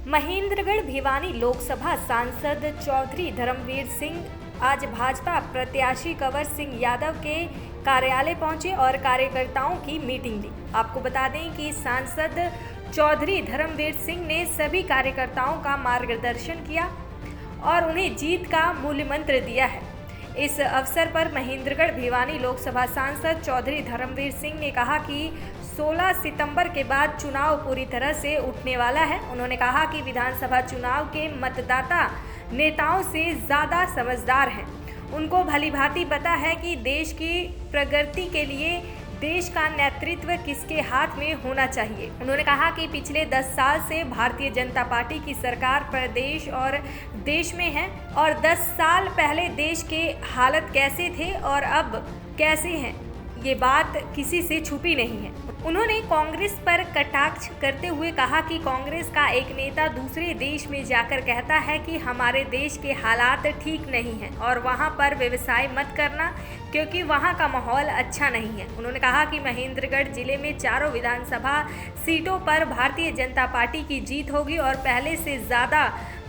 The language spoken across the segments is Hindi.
महेंद्रगढ़ भिवानी लोकसभा सांसद चौधरी धर्मवीर सिंह आज भाजपा प्रत्याशी कंवर सिंह यादव के कार्यालय पहुंचे और कार्यकर्ताओं की मीटिंग ली। आपको बता दें कि सांसद चौधरी धर्मवीर सिंह ने सभी कार्यकर्ताओं का मार्गदर्शन किया और उन्हें जीत का मूल मंत्र दिया है। इस अवसर पर महेंद्रगढ़ भिवानी लोकसभा सांसद चौधरी धर्मवीर सिंह ने कहा कि 16 सितंबर के बाद चुनाव पूरी तरह से उठने वाला है। उन्होंने कहा कि विधानसभा चुनाव के मतदाता नेताओं से ज़्यादा समझदार हैं। उनको भलीभांति पता है कि देश की प्रगति के लिए देश का नेतृत्व किसके हाथ में होना चाहिए। उन्होंने कहा कि पिछले 10 साल से भारतीय जनता पार्टी की सरकार प्रदेश और देश में है और 10 साल पहले देश के हालत कैसे थे और अब कैसे हैं, ये बात किसी से छुपी नहीं है। उन्होंने कांग्रेस पर कटाक्ष करते हुए कहा कि कांग्रेस का एक नेता दूसरे देश में जाकर कहता है कि हमारे देश के हालात ठीक नहीं हैं और वहां पर व्यवसाय मत करना क्योंकि वहां का माहौल अच्छा नहीं है। उन्होंने कहा कि महेंद्रगढ़ जिले में चारों विधानसभा सीटों पर भारतीय जनता पार्टी की जीत होगी और पहले से ज़्यादा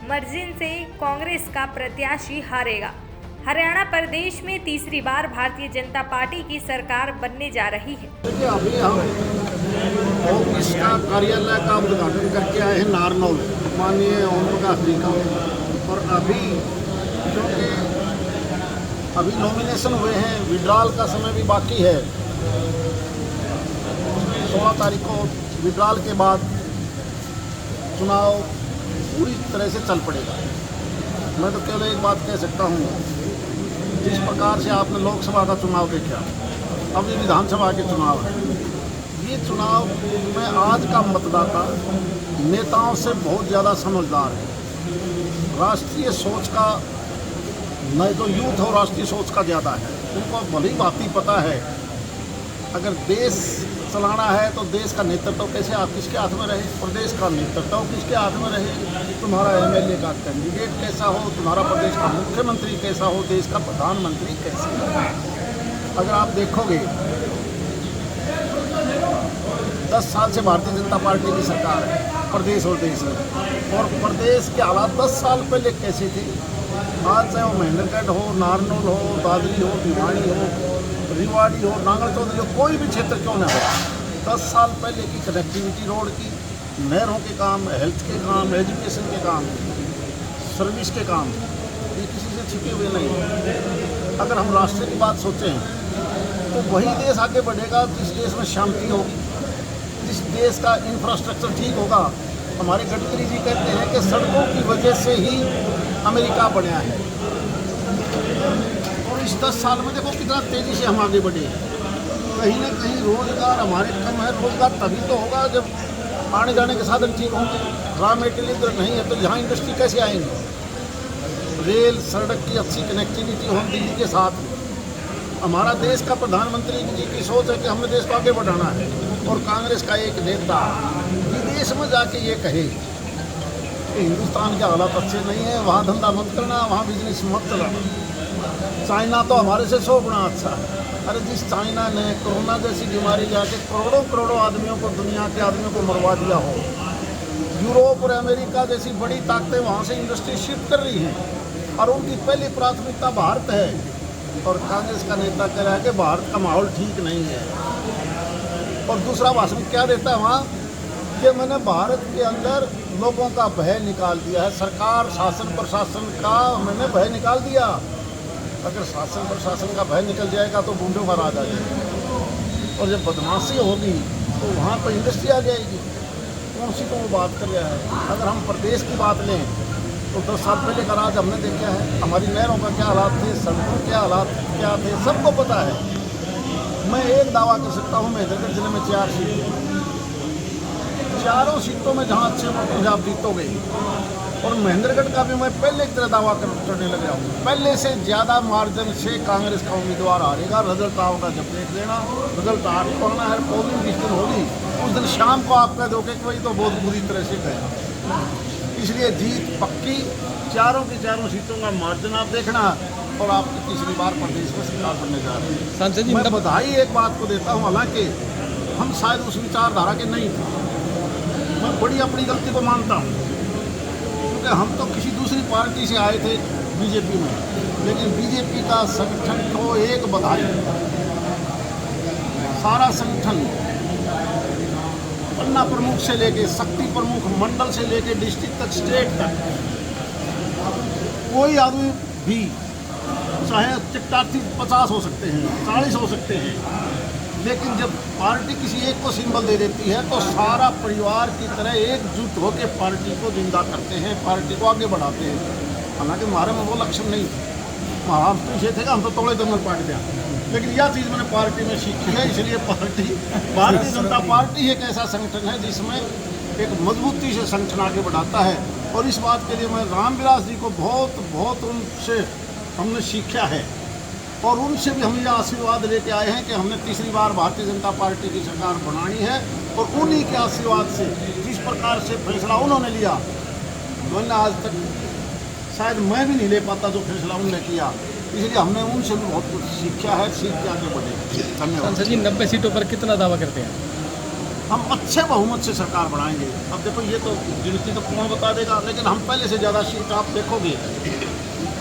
मार्जिन से कांग्रेस का प्रत्याशी हारेगा। हरियाणा प्रदेश में तीसरी बार भारतीय जनता पार्टी की सरकार बनने जा रही है। देखिए, अभी हम ऑफिस का कार्यालय का उद्घाटन करके आए हैं नारनौल माननीय ओम प्रकाश जी का। और अभी क्योंकि अभी नॉमिनेशन हुए हैं, विड्रॉल का समय भी बाकी है। 16 तारीख को विड्रॉल के बाद चुनाव पूरी तरह से चल पड़ेगा। मैं तो केवल एक बात कह सकता हूँ, जिस प्रकार से आपने लोकसभा का चुनाव देखा, अब ये विधानसभा के चुनाव है। ये चुनाव में आज का मतदाता नेताओं से बहुत ज़्यादा समझदार है। राष्ट्रीय सोच का नहीं तो यूथ और राष्ट्रीय सोच का ज़्यादा है। उनको भली भांति पता है अगर देश चलाना है तो देश का नेतृत्व कैसे आप किसके हाथ में रहे, प्रदेश का नेतृत्व किसके हाथ में रहे, तुम्हारा एमएलए का कैंडिडेट कैसा हो, तुम्हारा प्रदेश का मुख्यमंत्री कैसा हो, देश का प्रधानमंत्री कैसे हो। अगर आप देखोगे 10 साल से भारतीय जनता पार्टी की सरकार है प्रदेश और देश में, और प्रदेश के हालात 10 साल पहले कैसे थे, आज चाहे वो महेंद्रगढ़ हो, नारनौल हो, दादरी हो, भिवानी हो, रिवाड़ी हो, नांगल चौधरी हो, कोई भी क्षेत्र क्यों न हो, 10 साल पहले की कनेक्टिविटी रोड की, नहरों के काम, हेल्थ के काम, एजुकेशन के काम, सर्विस के काम, ये किसी से छिपे हुए नहीं। अगर हम राष्ट्र की बात सोचें तो वही देश आगे बढ़ेगा जिस देश में शांति होगी, जिस देश का इंफ्रास्ट्रक्चर ठीक होगा। हमारे गडकरी जी कहते हैं कि सड़कों की वजह से ही अमेरिका बढ़ा है। और इस 10 साल में देखो कितना तेज़ी से हम आगे बढ़े। कहीं ना कहीं रोजगार हमारे कम है। रोजगार तभी तो होगा जब आने जाने के साधन ठीक होंगे। रॉ मटेरियल नहीं है तो यहाँ इंडस्ट्री कैसे आएंगे। रेल सड़क की अच्छी कनेक्टिविटी हो दिल्ली के साथ। हमारा देश का प्रधानमंत्री जी की सोच है कि हमने देश को आगे बढ़ाना है, और कांग्रेस का एक नेता विदेश में जाके ये कहे कि हिंदुस्तान के हालात अच्छे नहीं है, वहाँ धंधा मत करना, वहाँ बिजनेस मत चलाना। चाइना तो हमारे से 100 गुना अच्छा है। अरे जिस चाइना ने कोरोना जैसी बीमारी जाके करोड़ों आदमियों को, दुनिया के आदमियों को मरवा दिया हो, यूरोप और अमेरिका जैसी बड़ी ताकतें वहाँ से इंडस्ट्री शिफ्ट कर रही हैं और उनकी पहली प्राथमिकता भारत है, और कांग्रेस का नेता कह रहा है कि भारत का माहौल ठीक नहीं है। और दूसरा भाषण क्या देता है वहाँ कि मैंने भारत के अंदर लोगों का भय निकाल दिया है, सरकार शासन प्रशासन का मैंने भय निकाल दिया। अगर शासन प्रशासन का भय निकल जाएगा तो बूंदों का राज आ जाएगा, और जब बदमाशी होगी तो वहाँ पर इंडस्ट्री आ जाएगी। कौन सी तो वो बात कर रहा है। अगर हम प्रदेश की बात लें तो 10 साल पहले का राज हमने देखा है। हमारी नहरों का क्या हालात थे, सड़कों के हालात क्या थे, सबको पता है। मैं एक दावा कर सकता हूँ, महेंद्रगढ़ जिले में 4 सीटें, चारों सीटों में जहाँ अच्छे वोटों से आप जीतोगे। और महेंद्रगढ़ का भी मैं पहले की तरह दावा करने लग गया हूँ, पहले से ज़्यादा मार्जिन से कांग्रेस का उम्मीदवार हारेगा। रिजल्ट आओगा जब देख लेना। रिजल्ट आपको आना है, पोलिंग जिस दिन होगी उस दिन शाम को आप कह दोगे कि भाई तो बहुत बुरी तरह से गया। इसलिए जीत पक्की, चारों की चारों सीटों का मार्जिन आप देखना, और आपकी तीसरी बार प्रदेश में सरकार बनने जा रही है। सांसद जी, मैं बधाई एक बात को देता हूँ, हालांकि हम शायद उस विचारधारा के नहीं थे। मैं बड़ी अपनी गलती को मानता हूँ। क्योंकि हम तो किसी दूसरी पार्टी से आए थे बीजेपी में, लेकिन बीजेपी का संगठन को एक बधाई, सारा संगठन पन्ना प्रमुख से लेके शक्ति प्रमुख मंडल से लेके डिस्ट्रिक्ट तक, स्टेट तक, कोई आदमी भी चाहे चिट्टार्थी 50 हो सकते हैं, 40 हो सकते हैं, लेकिन जब पार्टी किसी एक को सिंबल दे देती है तो सारा परिवार की तरह एकजुट होकर पार्टी को जिंदा करते हैं, पार्टी को आगे बढ़ाते हैं। हालांकि हमारे में वो लक्षण नहीं, हम तो ये थे कि हम तो तोड़े दंगल पार्टी थे, लेकिन यह चीज़ मैंने पार्टी में सीखी है। इसलिए भारतीय जनता पार्टी एक ऐसा संगठन है जिसमें एक मजबूती से संगठन आगे बढ़ाता है, और इस बात के लिए मैं रामविलास जी को बहुत उनसे हमने सीखा है, और उनसे भी हम ये आशीर्वाद लेके आए हैं कि हमने तीसरी बार भारतीय जनता पार्टी की सरकार बनानी है, और उन्हीं के आशीर्वाद से जिस प्रकार से फैसला उन्होंने लिया, वरना आज तक शायद मैं भी नहीं ले पाता जो फैसला उन्होंने किया। इसलिए हमने उनसे भी बहुत कुछ सीखा है, सीख के आगे बढ़े। धन्यवाद। जी 90 सीटों पर कितना दावा करते हैं? हम अच्छे बहुमत से सरकार बनाएंगे। अब देखो ये तो गिनती तो कौन बता देगा, लेकिन हम पहले से ज़्यादा सीट आप देखोगे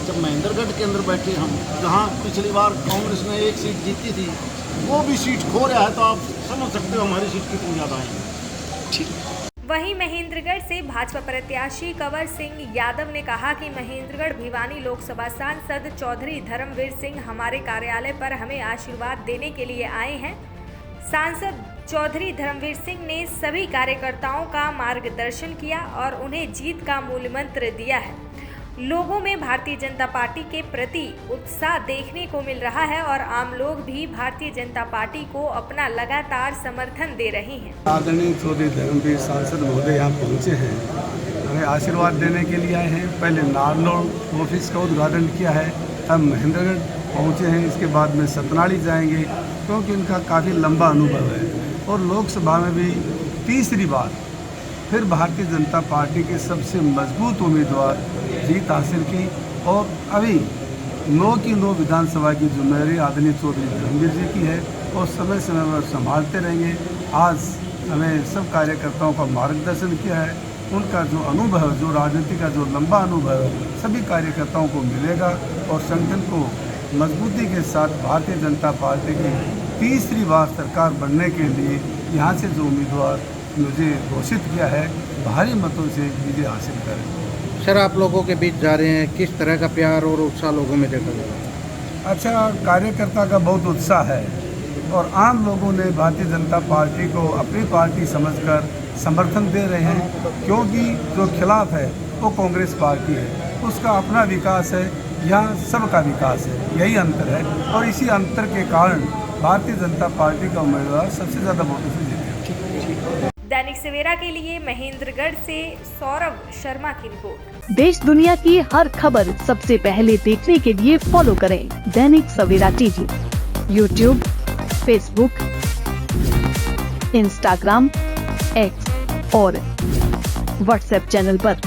जब महेंद्रगढ़ के अंदर बैठे हम, जहाँ पिछली बार कांग्रेस ने एक सीट जीती थी, वो भी सीट खो रहा है, तो आप समझ सकते हो हमारी सीट कितनी ज़्यादा आएंगी। वहीं महेंद्रगढ़ से भाजपा प्रत्याशी कंवर सिंह यादव ने कहा कि महेंद्रगढ़ भिवानी लोकसभा सांसद चौधरी धर्मवीर सिंह हमारे कार्यालय पर हमें आशीर्वाद देने के लिए आए हैं। सांसद चौधरी धर्मवीर सिंह ने सभी कार्यकर्ताओं का मार्गदर्शन किया और उन्हें जीत का मूल मंत्र दिया है। लोगों में भारतीय जनता पार्टी के प्रति उत्साह देखने को मिल रहा है और आम लोग भी भारतीय जनता पार्टी को अपना लगातार समर्थन दे रहे हैं। आदरणीय चौधरी धर्मवीर सांसद महोदय यहाँ पहुँचे हैं, हमें आशीर्वाद देने के लिए आए हैं। पहले नारनौल ऑफिस का उद्घाटन किया है, अब महेंद्रगढ़ पहुँचे हैं, इसके बाद में सतनाड़ी जाएंगे, क्योंकि इनका काफ़ी लंबा अनुभव है और लोकसभा में भी तीसरी बार फिर भारतीय जनता पार्टी के सबसे मजबूत उम्मीदवार जीत हासिल की, और अभी 9 की 9 विधानसभा की जिम्मेदारी आदरणीय चौधरी धर्मवीर जी की है और समय समय पर संभालते रहेंगे। आज हमें सब कार्यकर्ताओं का मार्गदर्शन किया है, उनका जो अनुभव, जो राजनीति का जो लंबा अनुभव है, सभी कार्यकर्ताओं को मिलेगा और संगठन को मजबूती के साथ भारतीय जनता पार्टी की तीसरी बार सरकार बनने के लिए यहाँ से जो उम्मीदवार मुझे घोषित किया है, भारी मतों से विजय हासिल करें। सर, आप लोगों के बीच जा रहे हैं, किस तरह का प्यार और उत्साह लोगों में देखा गया? अच्छा, कार्यकर्ता का बहुत उत्साह है और आम लोगों ने भारतीय जनता पार्टी को अपनी पार्टी समझकर समर्थन दे रहे हैं, क्योंकि जो खिलाफ है वो कांग्रेस पार्टी है, उसका अपना विकास है, यहाँ सबका विकास है, यही अंतर है। और इसी अंतर के कारण भारतीय जनता पार्टी का उम्मीदवार सबसे ज़्यादा वोटों से जीते। दैनिक सवेरा के लिए महेंद्रगढ़ से सौरभ शर्मा की रिपोर्ट। देश दुनिया की हर खबर सबसे पहले देखने के लिए फॉलो करें Dainik Savera TV, YouTube, Facebook, Instagram, X और व्हाट्सएप चैनल पर।